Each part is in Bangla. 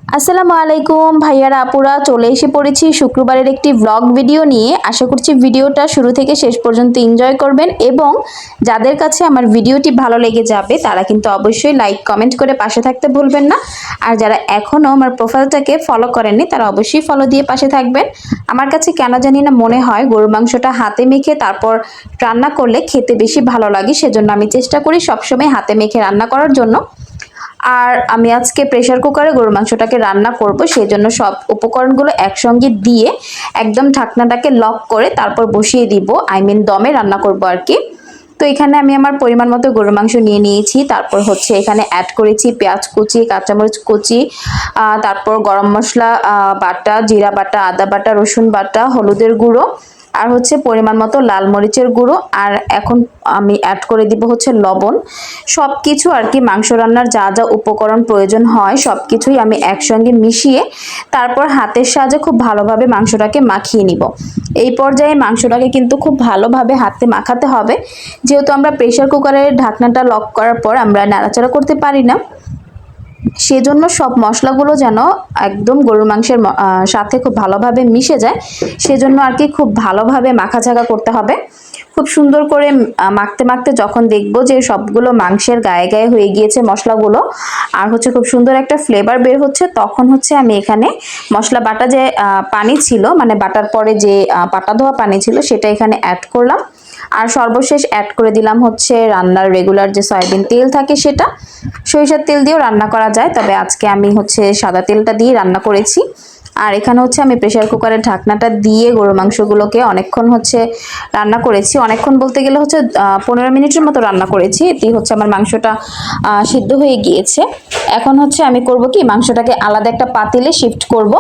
আসসালামু আলাইকুম ভাইয়ারা আপুরা, চলে এসে পড়েছি শুক্রবারের একটি ব্লগ ভিডিও নিয়ে। আশা করছি ভিডিওটা শুরু থেকে শেষ পর্যন্ত এনজয় করবেন এবং যাদের কাছে আমার ভিডিওটি ভালো লেগে যাবে তারা কিন্তু অবশ্যই লাইক কমেন্ট করে পাশে থাকতে ভুলবেন না। আর যারা এখনও আমার প্রোফাইলটাকে ফলো করেননি তারা অবশ্যই ফলো দিয়ে পাশে থাকবেন। আমার কাছে কেন জানি না মনে হয় গরুর মাংসটা হাতে মেখে তারপর রান্না করলে খেতে বেশি ভালো লাগে, সেজন্য আমি চেষ্টা করি সবসময় হাতে মেখে রান্না করার জন্য। আর আমি আজকে প্রেসার কুকারে গরুর মাংসটাকে রান্না করব, সেই জন্য সব উপকরণগুলো একসঙ্গে দিয়ে একদম ঢাকনাটাকে লক করে তারপর বসিয়ে দিব, দমে রান্না করব আর কি। তো এখানে আমি আমার পরিমাণ মতো গরুর মাংস নিয়ে নিয়েছি। তারপর হচ্ছে এখানে অ্যাড করেছি পেঁয়াজ কুচি, কাঁচামরিচ কুচি, তারপর গরম মশলা বাটা, জিরা বাটা, আদা বাটা, রসুন বাটা, হলুদের গুঁড়ো, আর হচ্ছে পরিমাণ মতো লাল মরিচের গুঁড়ো। আর এখন আমি অ্যাড করে দিব হচ্ছে লবণ। সব কিছু আর কি, মাংস রান্নার যা যা উপকরণ প্রয়োজন হয় সব কিছুই আমি একসঙ্গে মিশিয়ে তারপর হাতের সাহায্যে খুব ভালোভাবে মাংসটাকে মাখিয়ে নিব। এই পর্যায়ে মাংসটাকে কিন্তু খুব ভালোভাবে হাতে মাখাতে হবে, যেহেতু আমরা প্রেসার কুকারের ঢাকনাটা লক করার পর আমরা নাড়াচাড়া করতে পারি না, সেজন্য সব মশলাগুলো যেন একদম গরুর মাংসের সাথে খুব ভালোভাবে মিশে যায়, সেজন্য আর কি খুব ভালোভাবে মাখাঝাকা করতে হবে। খুব সুন্দর করে মাখতে মাখতে যখন দেখবো যে সবগুলো মাংসের গায়ে গায়ে হয়ে গিয়েছে মশলাগুলো, আর হচ্ছে খুব সুন্দর একটা ফ্লেভার বের হচ্ছে, তখন হচ্ছে আমি এখানে মশলা বাটা যে পানি ছিল, মানে বাটার পরে যে পাটা ধোয়া পানি ছিল সেটা এখানে অ্যাড করলাম। আর সর্বশেষ অ্যাড করে দিলাম হচ্ছে রান্নার রেগুলার যে সয়াবিন তেল থাকে সেটা। সরিষার তেল দিয়েও রান্না করা যায়, তবে আজকে আমি হচ্ছে সাদা তেলটা দিয়ে রান্না করেছি। আর এখানে হচ্ছে আমি প্রেসার কুকারের ঢাকনাটা দিয়ে গরুর মাংসগুলোকে অনেকক্ষণ হচ্ছে রান্না করেছি। অনেকক্ষণ বলতে গেলে হচ্ছে 15 মিনিটের মতো রান্না করেছি। এতেই হচ্ছে আমার মাংসটা সিদ্ধ হয়ে গিয়েছে। এখন হচ্ছে আমি করব কি, মাংসটাকে আলাদা একটা পাতিলে শিফট করব।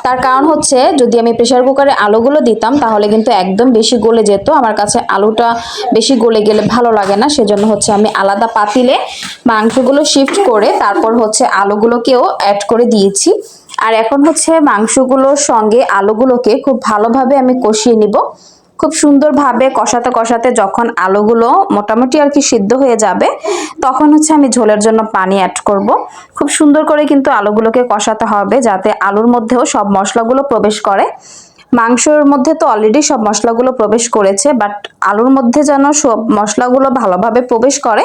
তার কারণ হচ্ছে যদি আমি প্রেসার কুকারে আলুগুলো দিতাম তাহলে কিন্তু একদম বেশি গলে যেত, আমার কাছে আলুটা বেশি গলে গেলে ভালো লাগে না, সেজন্য হচ্ছে আমি আলাদা পাতিলে মাংসগুলো শিফট করে তারপর হচ্ছে আলুগুলোকেও অ্যাড করে দিয়েছি। আর এখন হচ্ছে মাংসগুলোর সঙ্গে আলুগুলোকে খুব ভালোভাবে আমি কষিয়ে নিব। খুব সুন্দরভাবে কষাতে কষাতে যখন আলুগুলো মোটামুটি আর কি সিদ্ধ হয়ে যাবে, তখন হচ্ছে আমি ঝোলের জন্য পানি অ্যাড করব। খুব সুন্দর করে কিন্তু আলুগুলোকে কষাতে হবে যাতে আলুর মধ্যেও সব মশলাগুলো প্রবেশ করে। মাংসের মধ্যে তো অলরেডি সব মশলাগুলো প্রবেশ করেছে, বাট আলুর মধ্যে যেন সব মশলাগুলো ভালোভাবে প্রবেশ করে,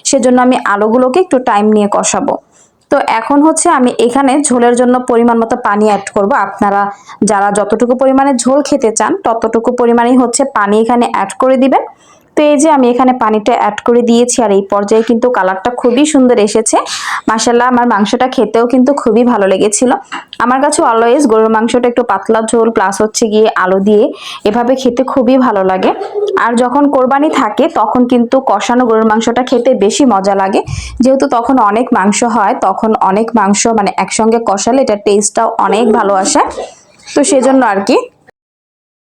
সেজন্য আমি আলুগুলোকে একটু টাইম নিয়ে কষাবো। তো এখন হচ্ছে আমি এখানে ঝোলের জন্য পরিমাণ মতো পানি অ্যাড করব। আপনারা যারা যতটুকু পরিমাণে ঝোল খেতে চান ততটুকু পরিমাণেই হচ্ছে পানি এখানে অ্যাড করে দিবেন। তো এই যে আমি এখানে পানিটা অ্যাড করে দিয়েছি, আর এই পর্যায়ে কিন্তু কালারটা খুবই সুন্দর এসেছে। মাশাআল্লাহ, আমার মাংসটা খেতেও কিন্তু খুবই ভালো লেগেছিল। আমার কাছে অলওয়েজ গরুর মাংসটা একটু পাতলা ঝোল প্লাস হচ্ছে গিয়ে আলু দিয়ে এভাবে খেতে খুবই ভালো লাগে। আর যখন কোরবানি থাকে তখন কিন্তু কষানো গরুর মাংসটা খেতে বেশি মজা লাগে, যেহেতু তখন অনেক মাংস হয়, তখন অনেক মাংস মানে একসঙ্গে কষালে এটা টেস্টটাও অনেক ভালো আসে। তো সেজন্য আর কি